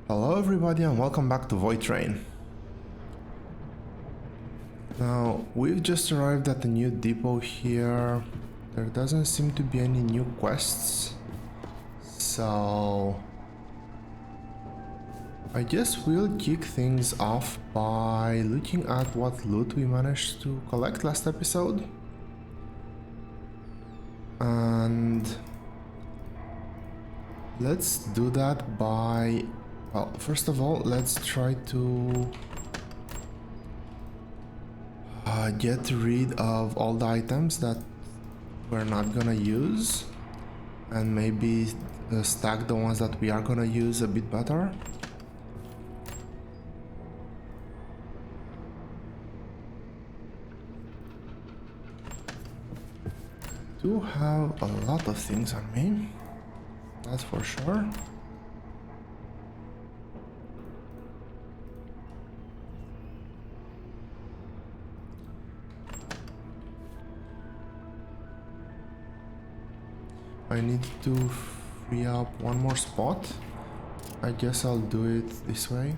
Hello everybody and welcome back to VoidTrain. Now, we've just arrived at the new depot here. There doesn't seem to be any new quests. So I guess we'll kick things off by looking at what loot we managed to collect last episode. And let's do that by, well, first of all, let's try to get rid of all the items that we're not gonna use and maybe stack the ones that we are gonna use a bit better. Do have a lot of things on me, that's for sure. I need to free up one more spot. I guess I'll do it this way.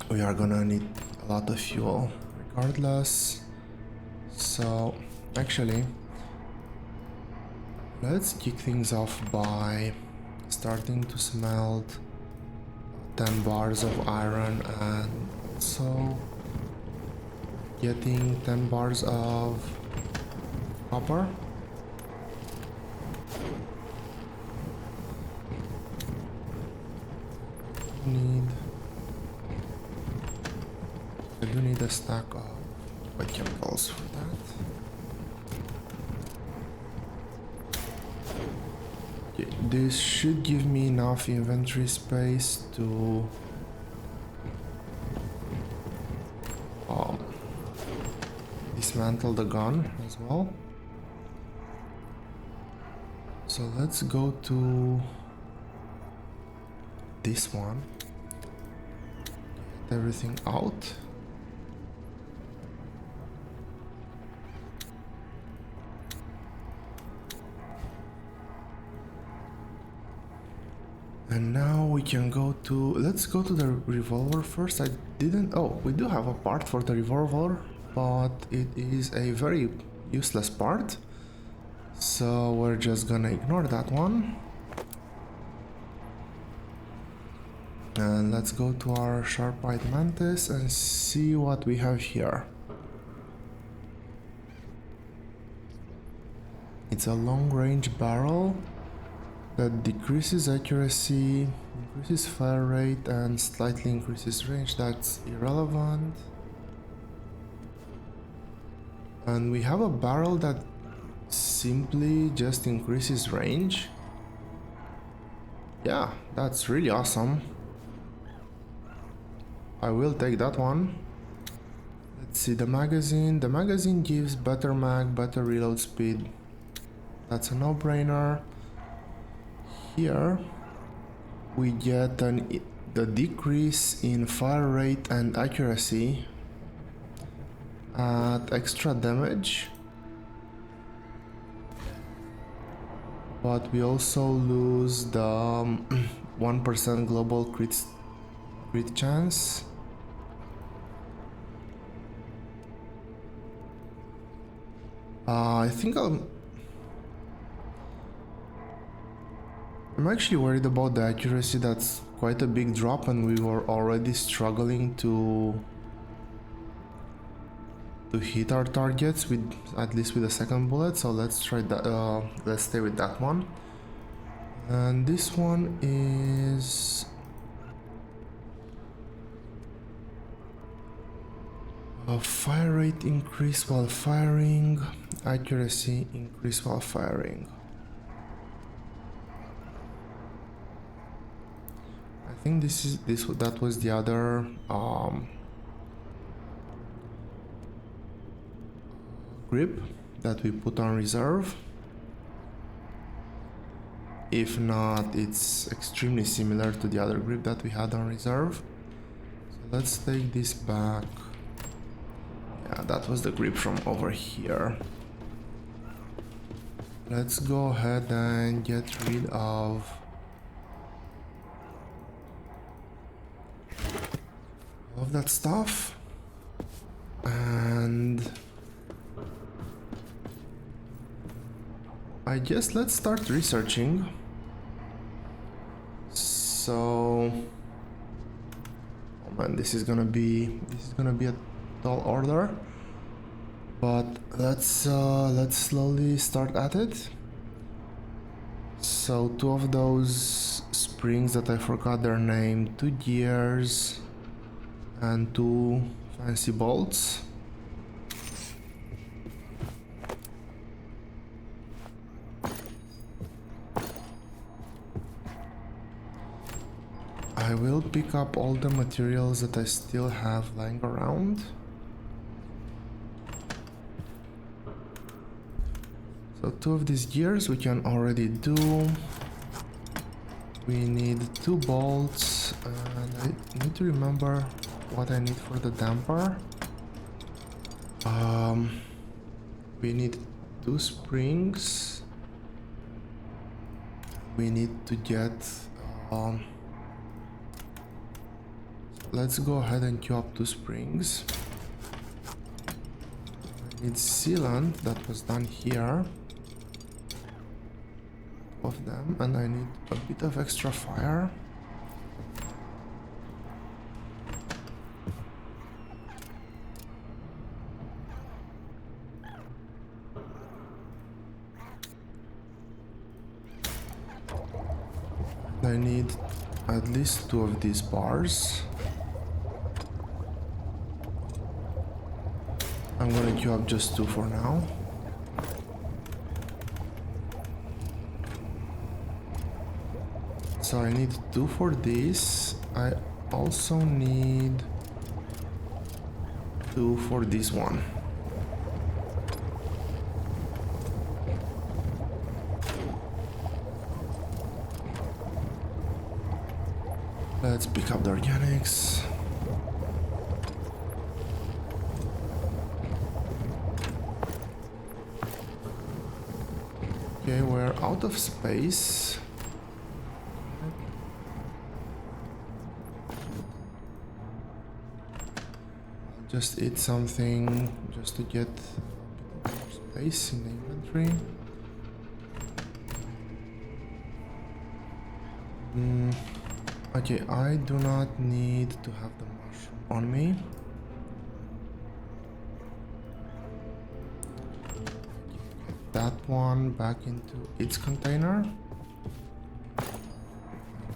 We are gonna need a lot of fuel regardless. So actually, let's kick things off by starting to smelt 10 bars of iron and also getting 10 bars of copper. I do need a stack of white chemicals for that. Okay, this should give me enough inventory space to dismantle the gun as well. So let's go to this one, get everything out. And now we can go to, let's go to the revolver first. We do have a part for the revolver, but it is a very useless part. So we're just gonna ignore that one. And let's go to our sharp-eyed mantis and see what we have here. It's a long-range barrel that decreases accuracy, increases fire rate, and slightly increases range. That's irrelevant. And we have a barrel that simply just increases range. Yeah, that's really awesome. I will take that one. Let's see the magazine. The magazine gives better mag, better reload speed. That's a no-brainer. Here we get the decrease in fire rate and accuracy at extra damage, but we also lose the 1% global crit chance. I think I'm actually worried about the accuracy. That's quite a big drop, and we were already struggling to hit our targets with at least with the second bullet. So let's try that. Let's stay with that one. And this one is a fire rate increase while firing, accuracy increase while firing. I think that was the other grip that we put on reserve. If not, it's extremely similar to the other grip that we had on reserve. So let's take this back. Yeah, that was the grip from over here. Let's go ahead and get rid of all of that stuff. And I guess let's start researching. So, oh man, this is gonna be a tall order, but let's slowly start at it. So 2 of those springs that I forgot their name, 2 gears and 2 fancy bolts. I will pick up all the materials that I still have lying around. So 2 of these gears we can already do. We need 2 bolts, and I need to remember what I need for the damper. We need 2 springs. We need to get let's go ahead and queue up 2 springs. I need sealant, that was done here. Of them, and I need a bit of extra fire. I need at least 2 of these bars. I'm gonna queue up just 2 for now. So I need 2 for this. I also need 2 for this one. Let's pick up the organics. Okay, we're out of space. Just eat something just to get a bit more space in the inventory. Okay, I do not need to have the mushroom on me. Get that one back into its container.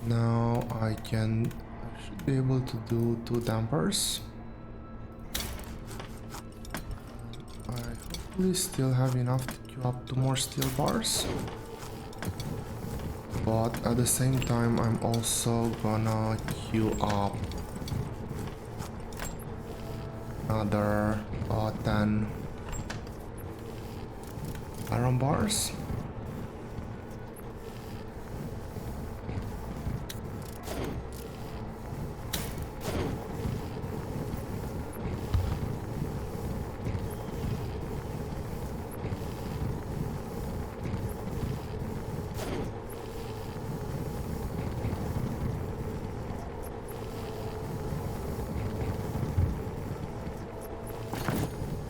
Now I should be able to do 2 dampers. I hopefully still have enough to queue up 2 more steel bars. But at the same time, I'm also gonna queue up another 10 iron bars.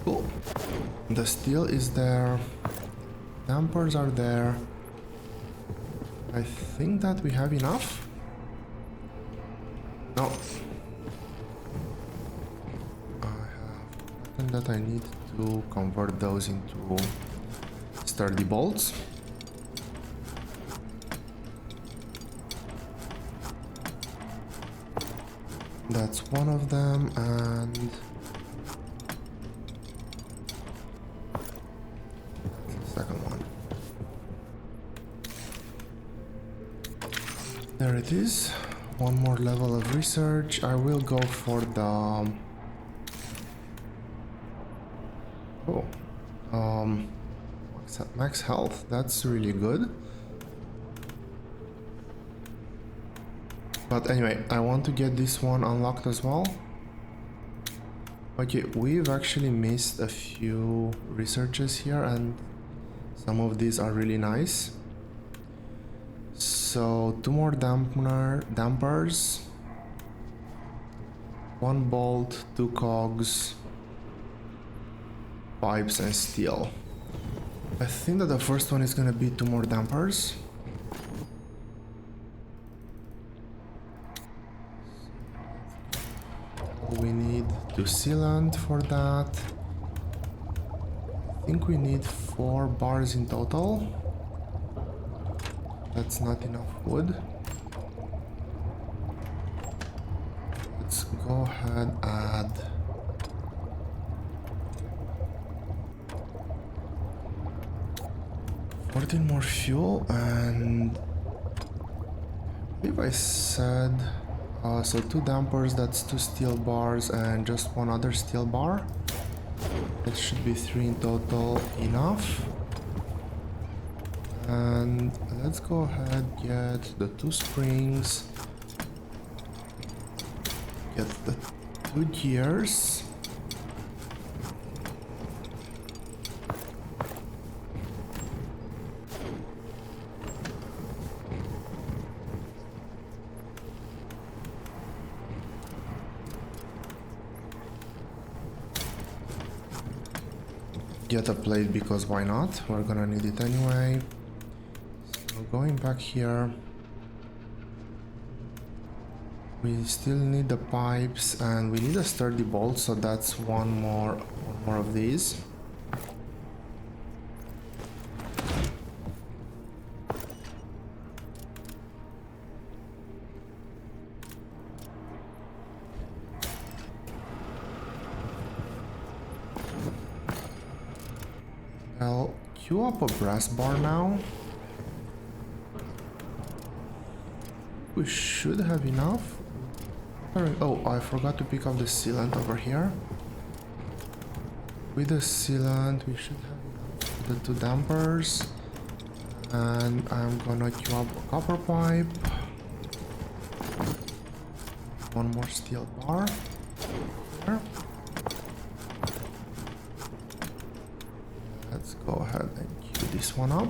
Cool. The steel is there. Dampers are there. I think that we have enough. No. I have nothing that I need to convert those into sturdy bolts. That's one of them, and second one. There it is. One more level of research. I will go for the max health. That's really good. But anyway, I want to get this one unlocked as well. Okay, we've actually missed a few researches here, and some of these are really nice. So 2 more dampers. 1 bolt, 2 cogs, pipes and steel. I think that the first one is gonna be 2 more dampers. We need 2 sealant for that. I think we need 4 bars in total. That's not enough wood. Let's go ahead and add 14 more fuel, and I believe I said so 2 dampers, that's 2 steel bars and just 1 other steel bar. That should be 3 in total, enough. And let's go ahead, get the 2 springs, get the 2 gears. Get a plate because why not? We're gonna need it anyway. So going back here, we still need the pipes and we need a sturdy bolt, so that's one more of these. I'll queue up a brass bar now. We should have enough. Oh, I forgot to pick up the sealant over here. With the sealant, we should have enough for the 2 dampers. And I'm gonna queue up a copper pipe. 1 more steel bar. Here. Let's go ahead and queue this one up.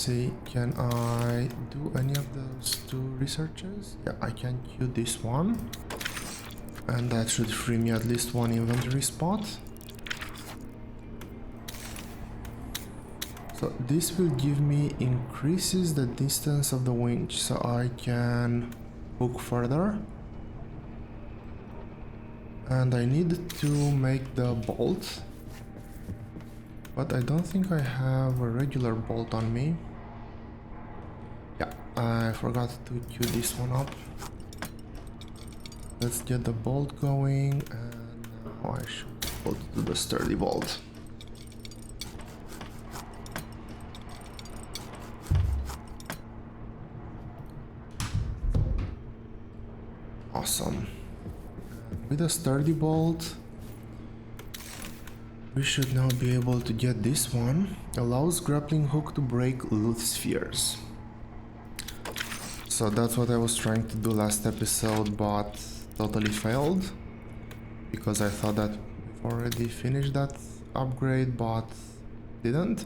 See, can I do any of those 2 researches? Yeah, I can queue this one, and that should free me at least 1 inventory spot. So this will give me increases the distance of the winch, so I can hook further. And I need to make the bolt, but I don't think I have a regular bolt on me. Yeah, I forgot to queue this one up. Let's get the bolt going, and now I should be able to do the sturdy bolt. Awesome. With a sturdy bolt, we should now be able to get this one. Allows grappling hook to break loot spheres. So that's what I was trying to do last episode, but totally failed. Because I thought that we've already finished that upgrade, but didn't.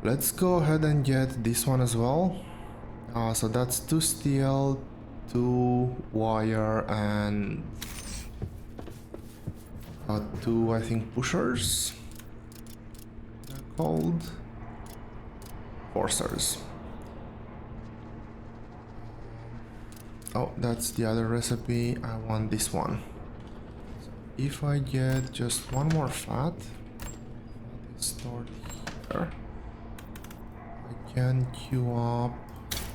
Let's go ahead and get this one as well. So that's 2 steel, 2 wire, and 2, I think, pushers. They're called forcers. Oh, that's the other recipe. I want this one. So if I get just 1 more fat, it's stored here. I can queue up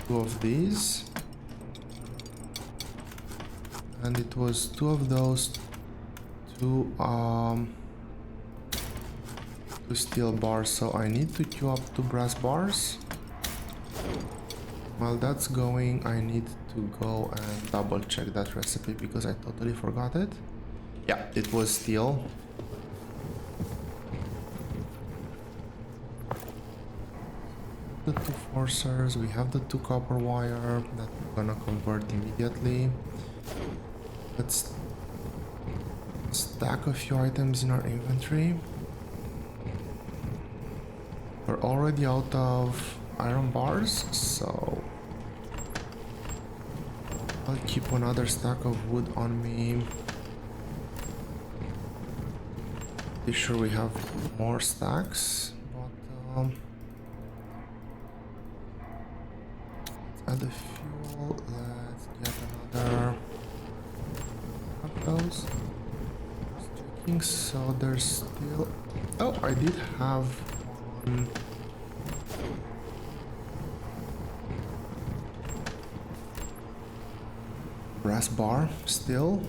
2 of these. And it was 2 of those, 2 steel bars, so I need to queue up 2 brass bars. While that's going, I need to go and double check that recipe because I totally forgot it. Yeah, it was steel. reinforcers. We have the 2 copper wire that we're gonna convert immediately. Let's stack a few items in our inventory. We're already out of iron bars, so I'll keep another stack of wood on me. Be sure we have more stacks, but let's add the fuel. Let's get another of those. Just checking, so there's still. Oh, I did have one. Brass bar still.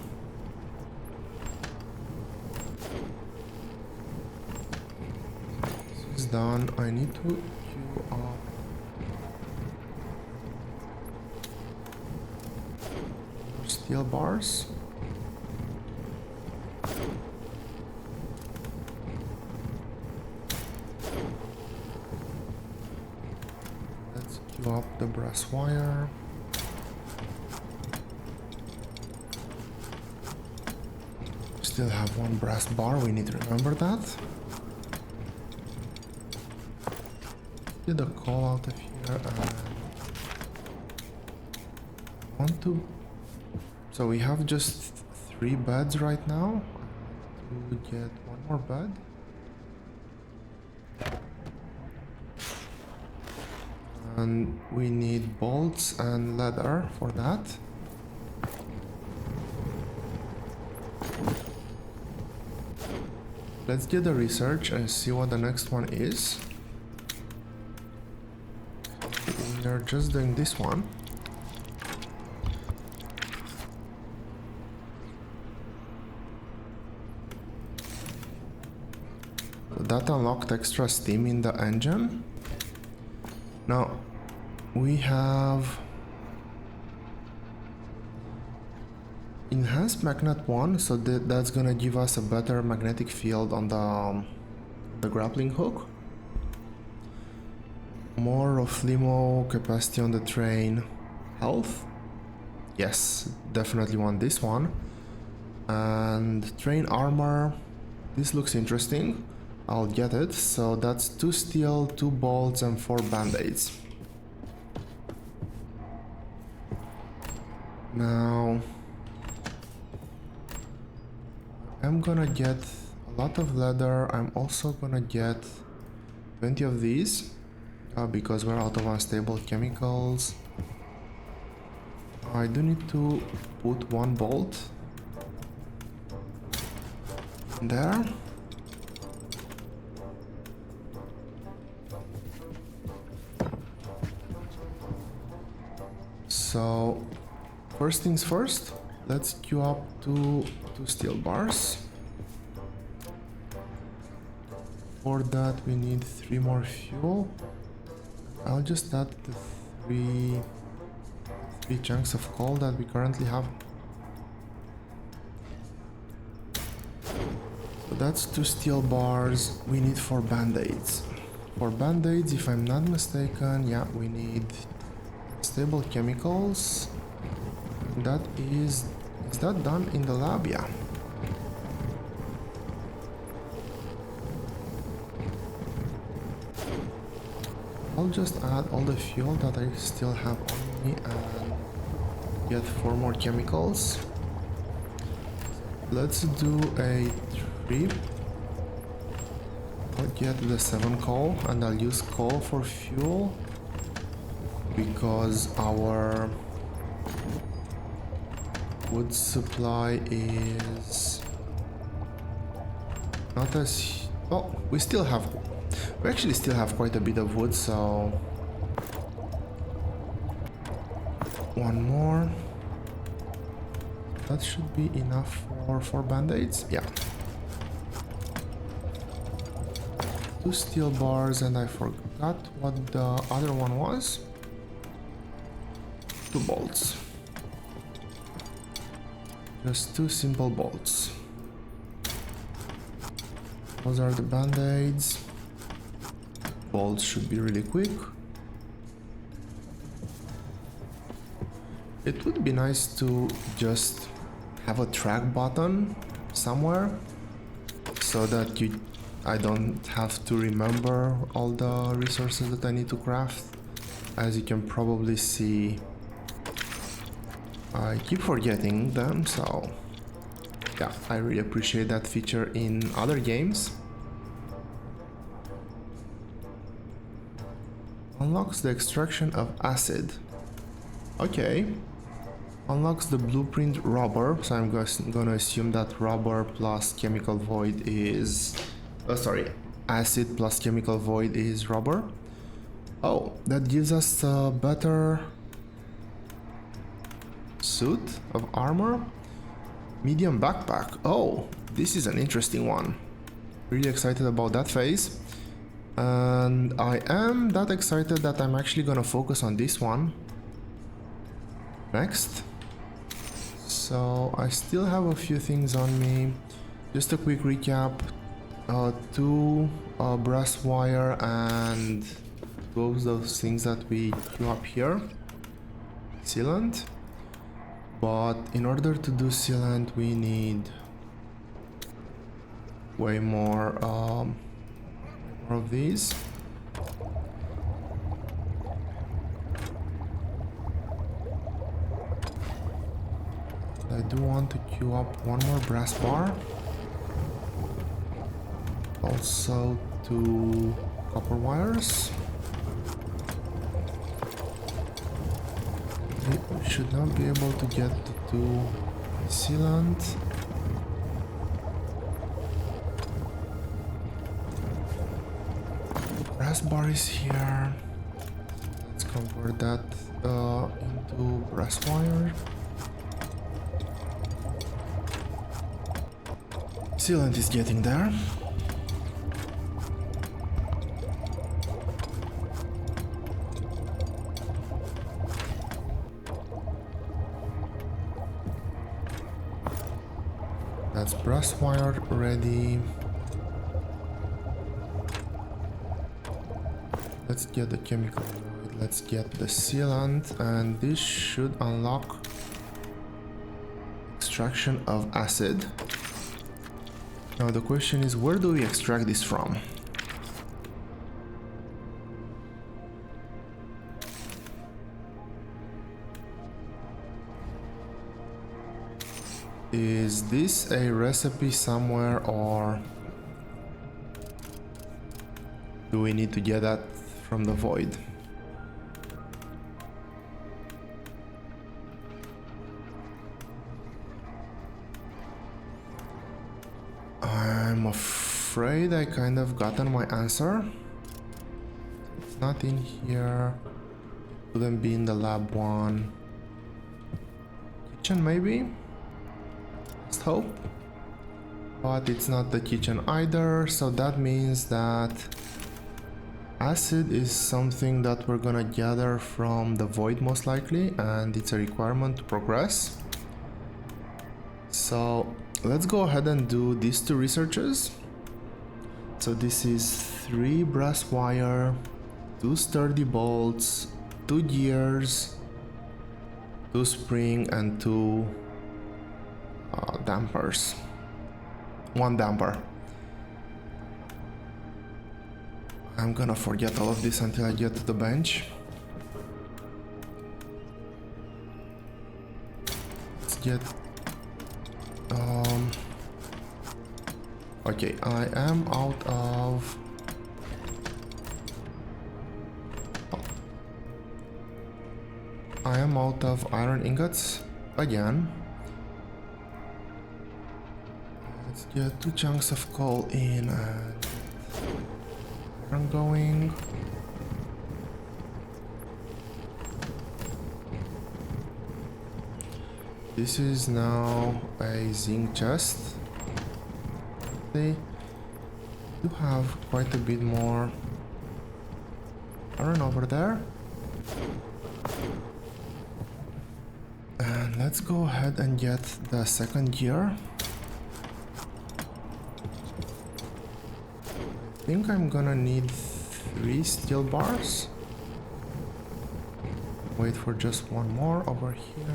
This is done. I need to queue up steel bars. Let's queue up the brass wire. Still have one brass bar, we need to remember that. Get a call out of here and want to. So we have just 3 beds right now. I want to get one more bed. And we need bolts and leather for that. Let's get the research and see what the next one is. We're just doing this one. That unlocked extra steam in the engine. Now we have enhanced magnet 1, so that's gonna give us a better magnetic field on the grappling hook. More of limo capacity on the train. Health, yes, definitely want this one. And train armor, this looks interesting, I'll get it. So that's 2 steel, 2 bolts and 4 band-aids. Now I'm gonna get a lot of leather. I'm also gonna get 20 of these because we're out of unstable chemicals. I do need to put 1 bolt there. So first things first, let's queue up 2 steel bars. For that we need 3 more fuel. I'll just add the 3 chunks of coal that we currently have. So that's 2 steel bars. We need 4 band-aids. For band-aids, if I'm not mistaken, yeah, we need stable chemicals. That is that done in the lab? Yeah. I'll just add all the fuel that I still have on me and get 4 more chemicals. Let's do a trip. I'll get the 7 coal and I'll use coal for fuel because our wood supply is not as... Oh, we actually still have quite a bit of wood, so 1 more. That should be enough for 4 band-aids. Yeah. 2 steel bars, and I forgot what the other one was. 2 bolts. Just 2 simple bolts. Those are the band-aids. Bolts should be really quick. It would be nice to just have a track button somewhere so that I don't have to remember all the resources that I need to craft. As you can probably see, I keep forgetting them, so yeah, I really appreciate that feature in other games. Unlocks the extraction of acid. Okay. Unlocks the blueprint rubber, so I'm gonna assume that rubber plus chemical void is... sorry, acid plus chemical void is rubber. Oh, that gives us a better suit of armor. Medium backpack. Oh, this is an interesting one. Really excited about that phase. And I am that excited that I'm actually gonna focus on this one next. So I still have a few things on me. Just a quick recap. 2 brass wire and those things that we queue up here. Sealant. But in order to do sealant we need way more of these. I do want to queue up one more brass bar. Also 2 copper wires. We should not be able to get the 2 sealant. Brass bar is here. Let's convert that into brass wire. Sealant is getting there. That's brass wire ready. Let's get the chemical void, let's get the sealant, and this should unlock extraction of acid. Now the question is, where do we extract this from? Is this a recipe somewhere, or do we need to get that from the void? I'm afraid I kind of gotten my answer. It's not in here. It wouldn't be in the lab one. Kitchen maybe? Let's hope. But it's not the kitchen either, so that means that acid is something that we're gonna gather from the void most likely, and it's a requirement to progress. So let's go ahead and do these 2 researches. So this is 3 brass wire, 2 sturdy bolts, 2 gears, 2 spring, and 2 dampers. 1 damper. I'm gonna forget all of this until I get to the bench. Let's get... okay, I am out of... I am out of iron ingots again. Let's get 2 chunks of coal in and iron going. This is now a zinc chest. They do have quite a bit more iron over there. And let's go ahead and get the second gear. I think I'm gonna need 3 steel bars. Wait for just one more over here.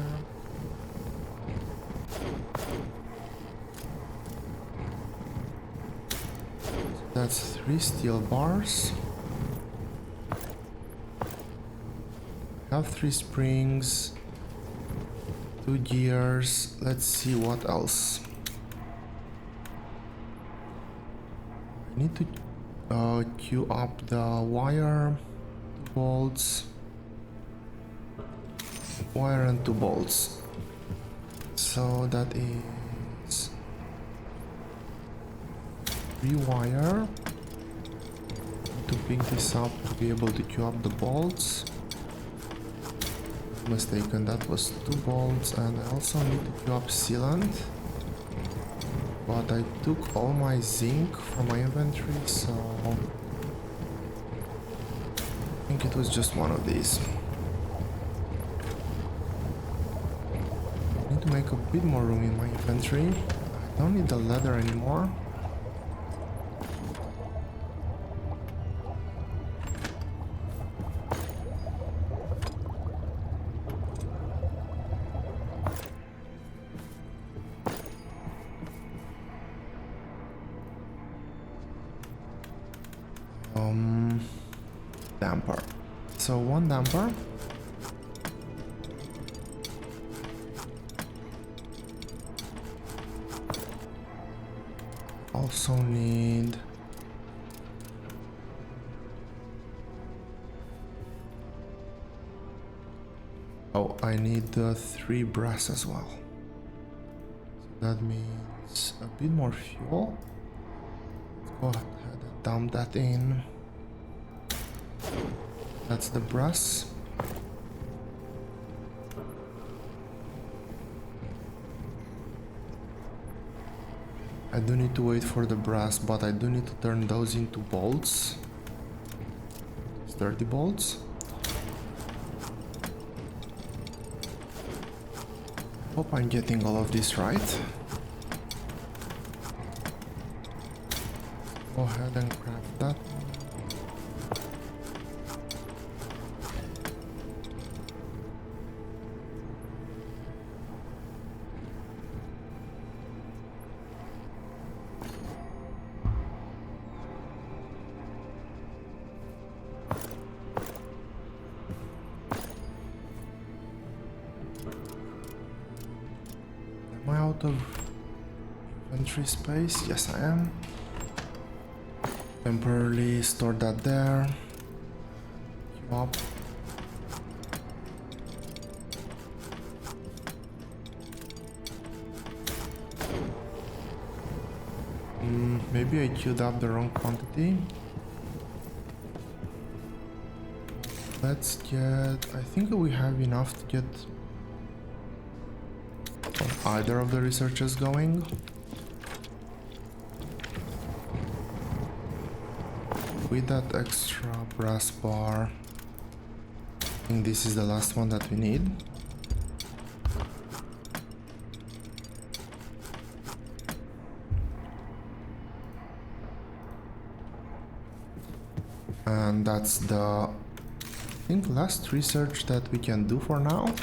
That's 3 steel bars. Have 3 springs, 2 gears. Let's see what else. I need to queue up the wire, 2 bolts, wire and 2 bolts. So that is 3 wire. To pick this up to be able to queue up the bolts. Mistaken, that was 2 bolts, and I also need to queue up sealant. But I took all my zinc from my inventory, so I think it was just one of these. I need to make a bit more room in my inventory. I don't need the leather anymore. Damper. So 1 damper. Also need I need 3 brass as well. So that means a bit more fuel. Let's go ahead and dump that in. That's the brass. I do need to wait for the brass, but I do need to turn those into bolts. Sturdy bolts. Hope I'm getting all of this right. Go ahead and craft that. Am I out of inventory space? Yes, I am. Temporarily store that there. Queue up. Maybe I queued up the wrong quantity. Let's get... I think we have enough to get either of the researchers going. With that extra brass bar, I think this is the last one that we need. And that's the, I think, last research that we can do for now.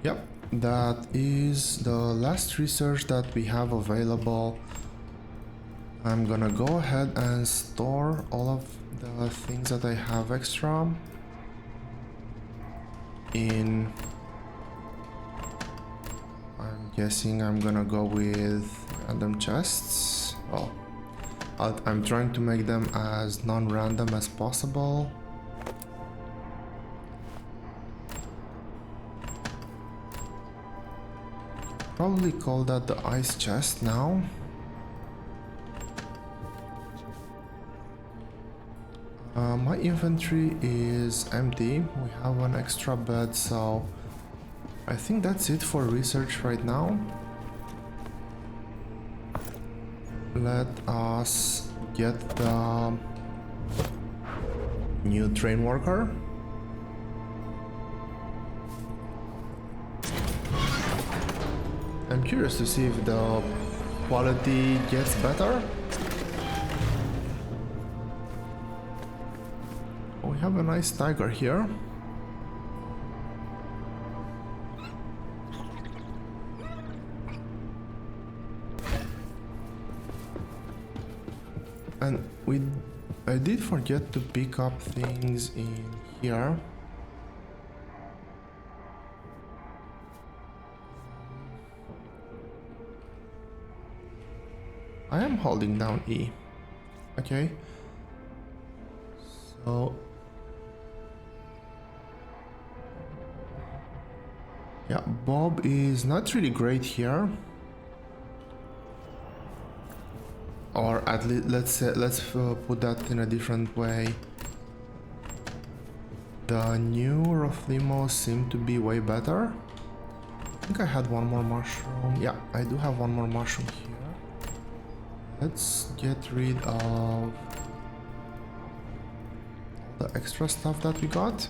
Yep, that is the last research that we have available. I'm gonna go ahead and store all of the things that I have extra in... I'm guessing I'm gonna go with random chests. Well, I'm trying to make them as non-random as possible. Probably call that the ice chest now. My inventory is empty. We have one extra bed, so I think that's it for research right now. Let us get the new train worker. I'm curious to see if the quality gets better. Oh, we have a nice tiger here. And I did forget to pick up things in here. I am holding down E. Okay. So yeah, Bob is not really great here. Or at least let's put that in a different way. The new Roflimos seem to be way better. I think I had one more mushroom. Yeah, I do have one more mushroom here. Let's get rid of all the extra stuff that we got.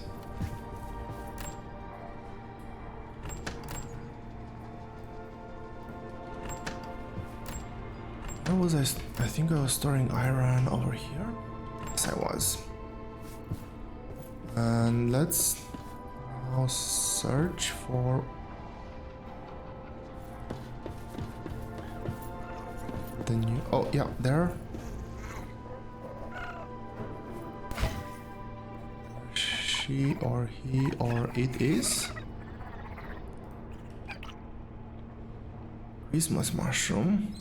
Where was I think I was storing iron over here. Yes, I was. And let's now search for the new... Oh, yeah, there. She or he or it is. Christmas mushroom.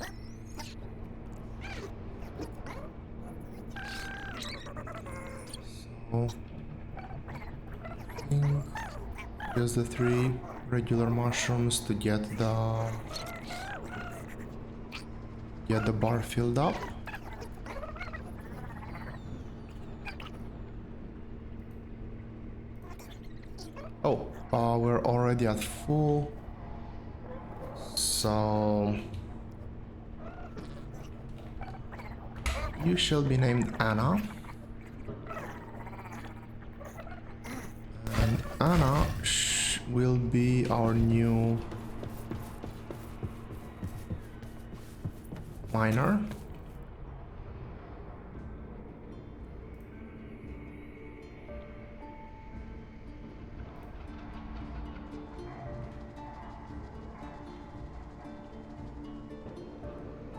So, I think just the 3 regular mushrooms to get the bar filled up. Oh, we're already at full. So you shall be named Anna. And Anna will be our new miner.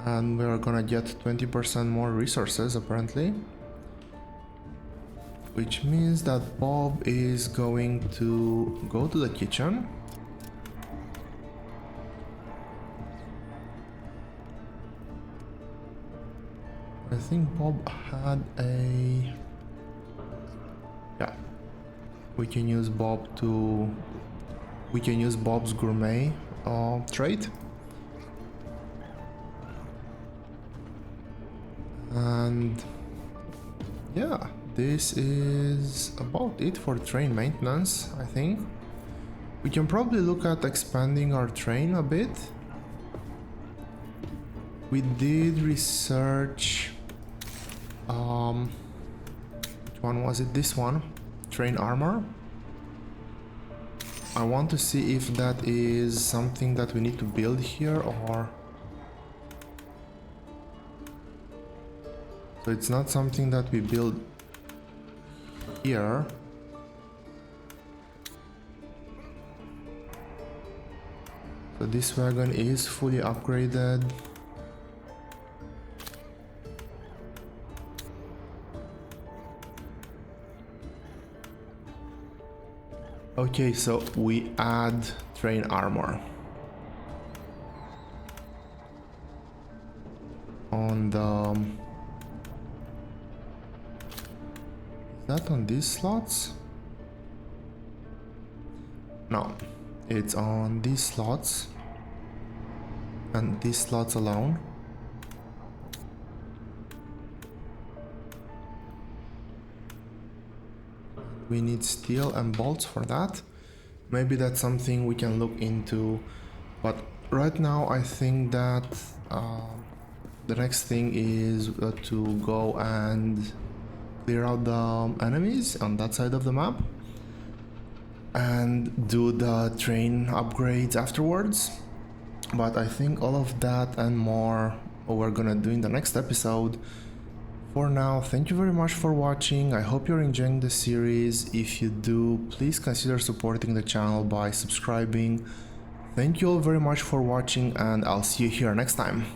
And we're gonna get 20% more resources apparently. Which means that Bob is going to go to the kitchen. I think Bob had a... Yeah. We can use Bob's gourmet trait. And yeah, this is about it for train maintenance, I think. We can probably look at expanding our train a bit. We did research... which one was it? This one. Train armor. I want to see if that is something that we need to build here or... So it's not something that we build here. So this wagon is fully upgraded. Okay, so we add train armor on the... Is that on these slots? No, it's on these slots and these slots alone. We need steel and bolts for that. Maybe that's something we can look into, but right now I think that the next thing is to go and clear out the enemies on that side of the map and do the train upgrades afterwards. But I think all of that and more we're gonna do in the next episode. For now, thank you very much for watching. I hope you're enjoying the series. If you do, please consider supporting the channel by subscribing. Thank you all very much for watching, and I'll see you here next time.